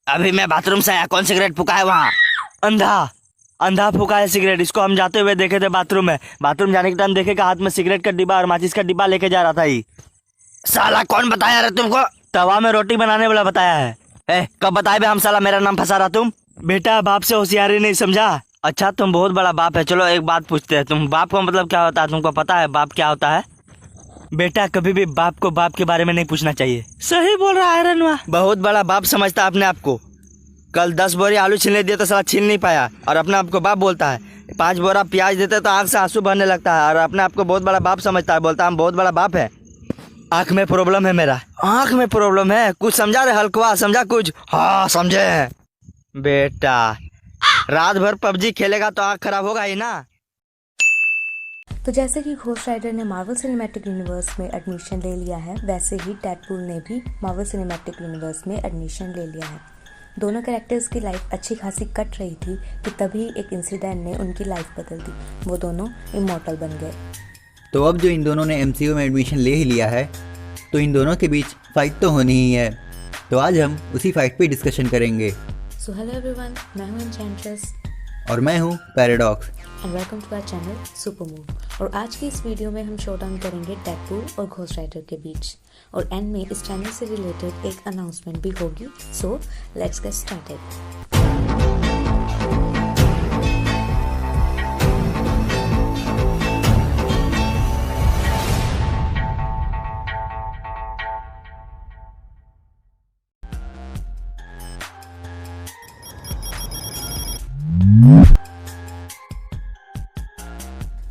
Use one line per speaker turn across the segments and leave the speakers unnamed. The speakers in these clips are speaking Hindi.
अभी मैं बाथरूम से आया, कौन सिगरेट फूका है वहाँ? अंधा अंधा फूका है सिगरेट। इसको हम जाते हुए देखे थे बाथरूम में। बाथरूम जाने के टाइम देखेगा हाथ में सिगरेट का डिब्बा और माचिस का डिब्बा लेके जा रहा था ही। साला कौन बताया रे तुमको? तवा में रोटी बनाने वाला बताया है। कब बताए बे हम? साला मेरा नाम फंसा रहा तुम। बेटा बाप से होशियारी नहीं समझा। अच्छा तुम बहुत बड़ा बाप है। चलो एक बात पूछते हैं, तुम बाप को मतलब क्या होता है? तुमको पता है बाप क्या होता है? बेटा कभी भी बाप को बाप के बारे में नहीं पूछना चाहिए। सही बोल रहा है रनवा। बहुत बड़ा बाप समझता है अपने आप को। कल 10 बोरी आलू छीलने दिया तो साला छील नहीं पाया और अपने आप को बाप बोलता है। 5 बोरा प्याज देते तो आंख से आंसू बहने लगता है और अपने आप को बहुत बड़ा बाप समझता है। बोलता है हम बहुत बड़ा बाप है। आंख में प्रॉब्लम है मेरा। आंख में प्रॉब्लम है? कुछ समझा रे हल्कवा, समझा कुछ? हाँ समझे। बेटा रात भर पबजी खेलेगा तो आंख खराब होगा ही ना।
तो जैसे कि घोस्ट राइडर ने मार्वल सिनेमैटिक यूनिवर्स में एडमिशन ले लिया है, वैसे ही डेडपूल ने भी मार्वल सिनेमैटिक यूनिवर्स में एडमिशन ले लिया है। दोनों कैरेक्टर्स की लाइफ अच्छी खासी कट रही थी कि तभी एक इंसिडेंट ने उनकी लाइफ बदल दी। वो दोनों इमॉर्टल बन गए।
तो अब जो इन दोनों ने MCU में एडमिशन ले ही लिया है, तो इन दोनों के बीच फाइट तो होनी ही है। तो आज हम उसी फाइट पे डिस्कशन करेंगे।
सो हेलो एवरीवन, मैं हूँ एन्चेंट्रेस
और मैं हूँ paradox
and welcome to our channel super move. और आज की इस वीडियो में हम शोडाउन करेंगे डेडपूल और घोस्ट राइडर के बीच। और एंड में इस चैनल से रिलेटेड एक अनाउंसमेंट भी होगी। So let's get started.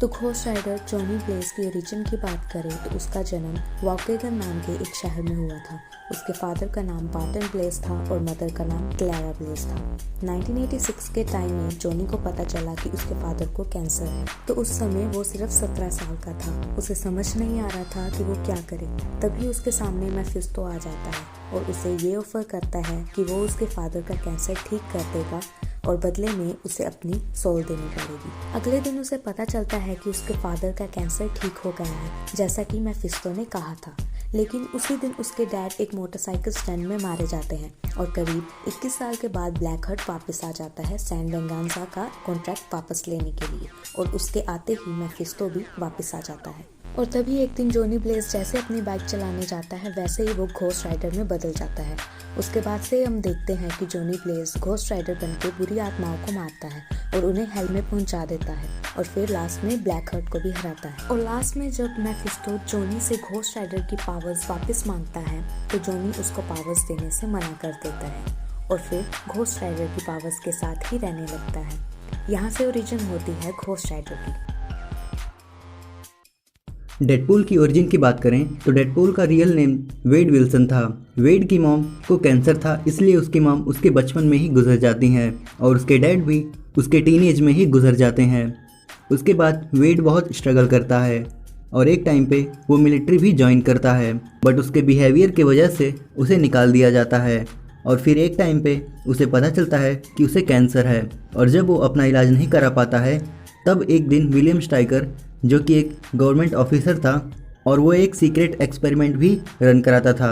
तो घोस्ट राइडर जॉनी ब्लेज की ओरिजिन की बात करें तो उसका जन्म वॉकेगन नाम के एक शहर में हुआ था। उसके फादर का नाम बार्टन ब्लेज था और मदर का नाम क्लैरा ब्लेज था। 1986 के टाइम में जॉनी को पता चला कि उसके फादर को कैंसर है। तो उस समय वो सिर्फ 17 साल का था। उसे समझ नहीं आ रहा था कि वो क्या करे। तभी उसके सामने मेफिस्टो आ जाता है और उसे ये ऑफर करता है कि वो उसके फादर का कैंसर ठीक कर देगा और बदले में उसे अपनी सोल देनी पड़ेगी। अगले दिन उसे पता चलता है कि उसके फादर का कैंसर ठीक हो गया है, जैसा कि मेफिस्टो ने कहा था। लेकिन उसी दिन उसके डैड एक मोटरसाइकिल स्टैंड में मारे जाते हैं और करीब 21 साल के बाद ब्लैक हर्ट वापस आ जाता है सैन वेंगांजा का कॉन्ट्रैक्ट वापस लेने के लिए। और उसके आते ही मेफिस्टो भी वापस आ जाता है। और तभी एक दिन जॉनी ब्लेज जैसे अपनी बाइक चलाने जाता है, वैसे ही वो घोस्ट राइडर में बदल जाता है। उसके बाद से हम देखते हैं कि जॉनी ब्लेज घोस्ट राइडर बनके बुरी आत्माओं को मारता है और उन्हें हेल में पहुंचा देता है और फिर लास्ट में ब्लैक हर्ट को भी हराता है। और लास्ट में जब मेफिस्टो जॉनी से घोस्ट राइडर की पावर्स वापस मांगता है तो जॉनी उसको पावर्स देने से मना कर देता है और फिर घोस्ट राइडर की पावर्स के साथ ही रहने लगता है। यहाँ से ओरिजिन होती है घोस्ट राइडर की।
डेडपूल की ओरिजिन की बात करें तो डेडपूल का रियल नेम वेड विल्सन था। वेड की मॉम को कैंसर था, इसलिए उसकी मॉम उसके बचपन में ही गुजर जाती हैं और उसके डैड भी उसके टीनेज में ही गुजर जाते हैं। उसके बाद वेड बहुत स्ट्रगल करता है और एक टाइम पे वो मिलिट्री भी ज्वाइन करता है, बट उसके बिहेवियर की वजह से उसे निकाल दिया जाता है। और फिर एक टाइम पे उसे पता चलता है कि उसे कैंसर है और जब वो अपना इलाज नहीं करा पाता है तब एक दिन विलियम स्टाइकर, जो कि एक गवर्नमेंट ऑफिसर था और वो एक सीक्रेट एक्सपेरिमेंट भी रन कराता था,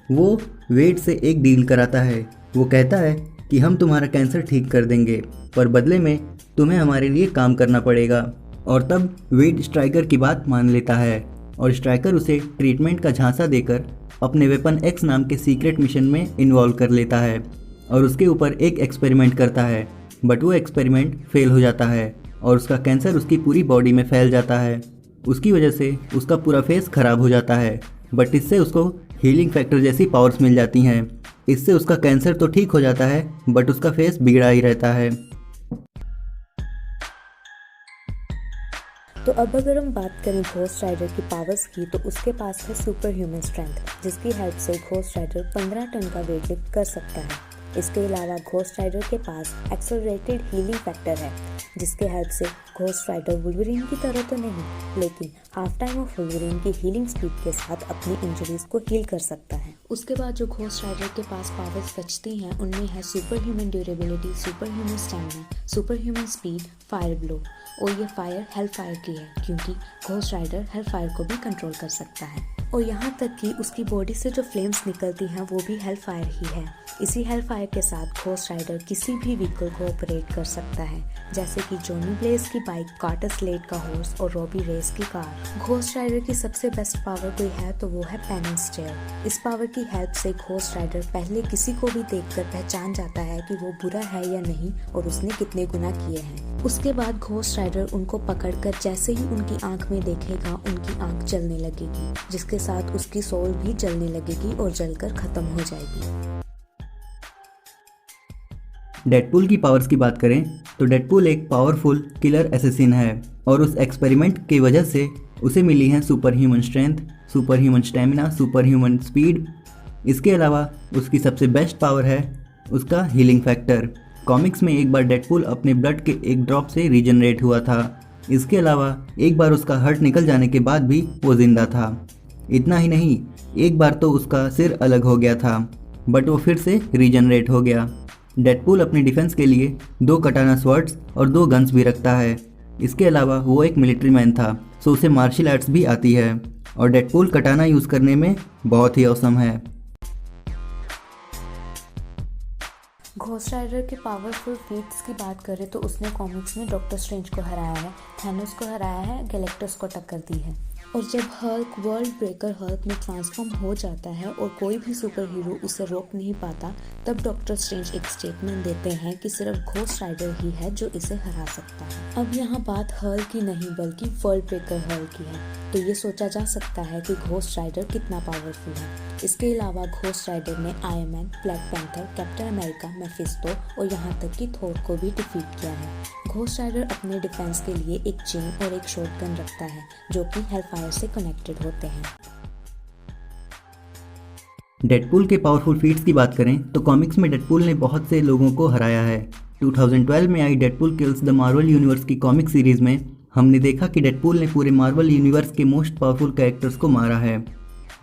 वो वेड से एक डील कराता है। वो कहता है कि हम तुम्हारा कैंसर ठीक कर देंगे पर बदले में तुम्हें हमारे लिए काम करना पड़ेगा। और तब वेड स्ट्राइकर की बात मान लेता है और स्ट्राइकर उसे ट्रीटमेंट का झांसा देकर अपने वेपन एक्स नाम के सीक्रेट मिशन में इन्वॉल्व कर लेता है और उसके ऊपर एक एक्सपेरिमेंट करता है, बट वो एक्सपेरिमेंट फेल हो जाता है और उसका कैंसर उसकी पूरी बॉडी में फैल जाता है। उसकी वजह से उसका पूरा फेस खराब हो जाता है, बट इससे उसको हीलिंग फैक्टर जैसी पावर्स मिल जाती हैं। इससे उसका कैंसर तो ठीक हो जाता है बट उसका फेस बिगड़ा ही रहता है।
तो अब अगर हम बात करें घोस्ट राइडर की पावर्स की तो उसके पास है सुपर ह्यूमन स्ट्रेंथ, जिसकी हेल्प से घोस्ट राइडर 15 टन का वेट लिफ्ट कर सकता है। इसके अलावा घोस्ट राइडर के पास एक्सेलरेटेड हीलिंग फैक्टर है, जिसके हेल्प से घोस्ट राइडर वुल्वरीन की तरह तो नहीं, लेकिन हाफ टाइम ऑफ वुल्वरीन की हीलिंग स्पीड के साथ अपनी इंजरीज को हील कर सकता है। उसके बाद जो घोस्ट राइडर के पास पावर्स बचती हैं उनमें है super human durability, super human stamina, super human speed, fire blow. और ये फायर हेल फायर की है क्योंकि घोस्ट राइडर हेल फायर को भी कंट्रोल कर सकता है। और यहाँ तक कि उसकी बॉडी से जो फ्लेम्स निकलती हैं वो भी हेल फायर ही है। इसी हेल फायर के साथ घोस्ट राइडर किसी भी व्हीकल को ऑपरेट कर सकता है, जैसे कि जॉनी ब्लेज की बाइक, कार्टर स्लेड का हॉर्स और रॉबी रेस की कार। घोस्ट राइडर की सबसे बेस्ट पावर कोई है तो वो है पेनिंग स्टेयर। इस पावर की हेल्प से घोस्ट राइडर पहले किसी को भी देखकर पहचान जाता है कि वो बुरा है या नहीं और उसने कितने गुनाह किए हैं। उसके बाद घोस्ट राइडर उनको पकड़कर जैसे ही उनकी आंख में देखेगा उनकी आंख जलने लगेगी, जिसके साथ उसकी सोल भी जलने लगेगी और जलकर खत्म हो जाएगी।
डेडपूल की पावर्स की बात करें तो डेडपूल एक पावरफुल किलर एसेसिन है और उस एक्सपेरिमेंट की वजह से उसे मिली है super human strength, super human stamina, super human speed. इसके अलावा उसकी सबसे बेस्ट पावर है उसका हीलिंग फैक्टर। कॉमिक्स में एक बार डेडपूल अपने ब्लड के एक ड्रॉप से रीजनरेट हुआ था। इसके अलावा एक बार उसका हार्ट निकल जाने के बाद भी वो जिंदा था। इतना ही नहीं, एक बार तो उसका सिर अलग हो गया था बट वो फिर से रीजनरेट हो गया। डेडपूल अपनी डिफेंस के लिए 2 कटाना स्वॉर्ड्स और 2 गन्स भी रखता है। इसके अलावा वो एक मिलिट्री मैन था, सो उसे मार्शल आर्ट्स भी आती है और डेडपूल कटाना यूज़ करने में बहुत ही औसम है।
घोस्ट राइडर के पावरफुल फीट्स की बात करें तो उसने कॉमिक्स में डॉक्टर स्ट्रेंज को हराया है, थैनोस को हराया है, गैलेक्टस को टक्कर दी है। और जब हल्क वर्ल्ड ब्रेकर हल्क में ट्रांसफॉर्म हो जाता है और कोई भी सुपर हीरो उसे रोक नहीं पाता, तब डॉक्टर स्ट्रेंज एक स्टेटमेंट देते हैं कि सिर्फ घोस्ट राइडर ही है जो इसे हरा सकता है। अब यहाँ बात हल्क की नहीं बल्कि वर्ल्ड ब्रेकर हल्क की है, तो ये सोचा जा सकता है कि घोस्ट राइडर कितना पावरफुल है। इसके अलावा घोस्ट राइडर ने iron man, black panther, captain America, Mephisto और यहाँ तक कि थोर को भी डिफीट किया है। घोस्ट राइडर अपने डिफेंस के लिए एक चेन और एक शॉटगन रखता है जो कि हेलफायर से कनेक्टेड होते हैं।
डेडपूल के पावरफुल फीट्स की बात करें तो कॉमिक्स में डेडपूल ने बहुत से लोगों को हराया है। 2012 में I Deadpool kills the Marvel universe की कॉमिक सीरीज में हमने देखा कि डेडपूल ने पूरे मार्वल यूनिवर्स के मोस्ट पावरफुल कैरेक्टर्स को मारा है,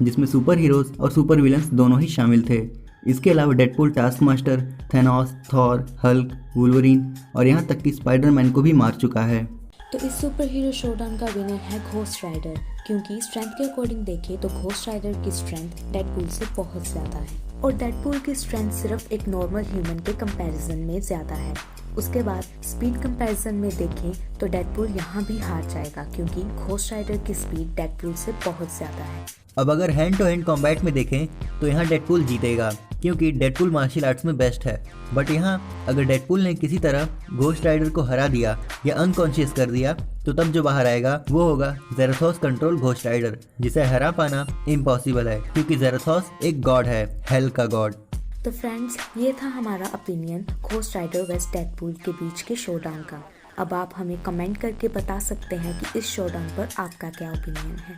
जिसमें सुपर हीरोज और सुपर विलन्स दोनों ही शामिल थे। इसके अलावा Deadpool Taskmaster, Thanos, Thor, Hulk, Wolverine और यहाँ तक कि स्पाइडरमैन को भी मार चुका है।
तो इस सुपर हीरो शोडाउन का विनर है घोस्ट राइडर, क्योंकि स्ट्रेंथ के अकॉर्डिंग देखें तो घोस्ट राइडर की स्ट्रेंथ डेडपूल से बहुत ज़्यादा है और डेडपूल की स्ट्रेंथ सिर्फ एक नॉर्मल ह्यूमन के कंपैरिजन में ज़्यादा है। उसके बाद स्पीड कंपैरिजन में देखें तो डेडपूल यहाँ भी हार जाएगा, क्योंकि घोस्ट राइडर की स्पीड डेडपूल से बहुत ज़्यादा है।
अब अगर हैंड टू हैंड कॉम्बैट में देखें तो यहाँ डेडपूल जीतेगा, क्योंकि डेडपूल मार्शल आर्ट्स में बेस्ट है। बट यहाँ अगर डेडपूल ने किसी तरह घोस्ट राइडर को हरा दिया या अनकॉन्शियस कर दिया तो तब जो बाहर आएगा वो होगा ज़ेराथोस कंट्रोल घोस्ट राइडर, जिसे हरा पाना इम्पॉसिबल है क्योंकि ज़ेराथोस एक गॉड है, हेल का गॉड।
तो फ्रेंड्स, ये था हमारा ओपिनियन घोस्ट राइडर वेस्ट डेडपूल के बीच के शोडाउन का। अब आप हमें कमेंट करके बता सकते हैं कि इस शोडाउन पर आपका क्या ओपिनियन है।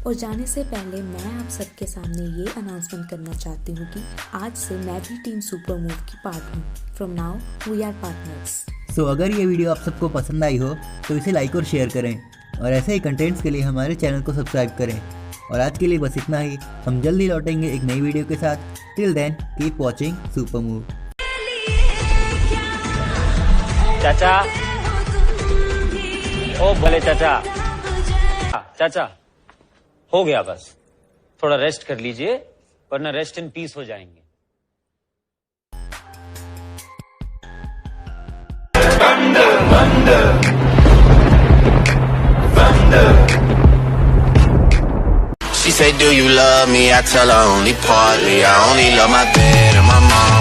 और जाने से पहले मैं आप सबके सामने ये अनाउंसमेंट करना चाहती हूँ कि आज से मैं भी टीम सुपर मूव की पार्ट हूँ। From now we are partners.
So अगर ये वीडियो आप सबको पसंद आई हो तो इसे लाइक और शेयर करें और ऐसे ही कंटेंट्स के लिए हमारे चैनल को सब्सक्राइब करें। और आज के लिए बस इतना ही, हम जल्दी लौटेंगे एक नई वीडियो के साथ। Till then keep watching super move.
चाचा, ओ बोले चाचा, चाचा हो गया, बस थोड़ा रेस्ट कर लीजिए वरना रेस्ट इन पीस हो जाएंगे।
She say, do you love me? I tell her only partly. I only love my bed and my mom.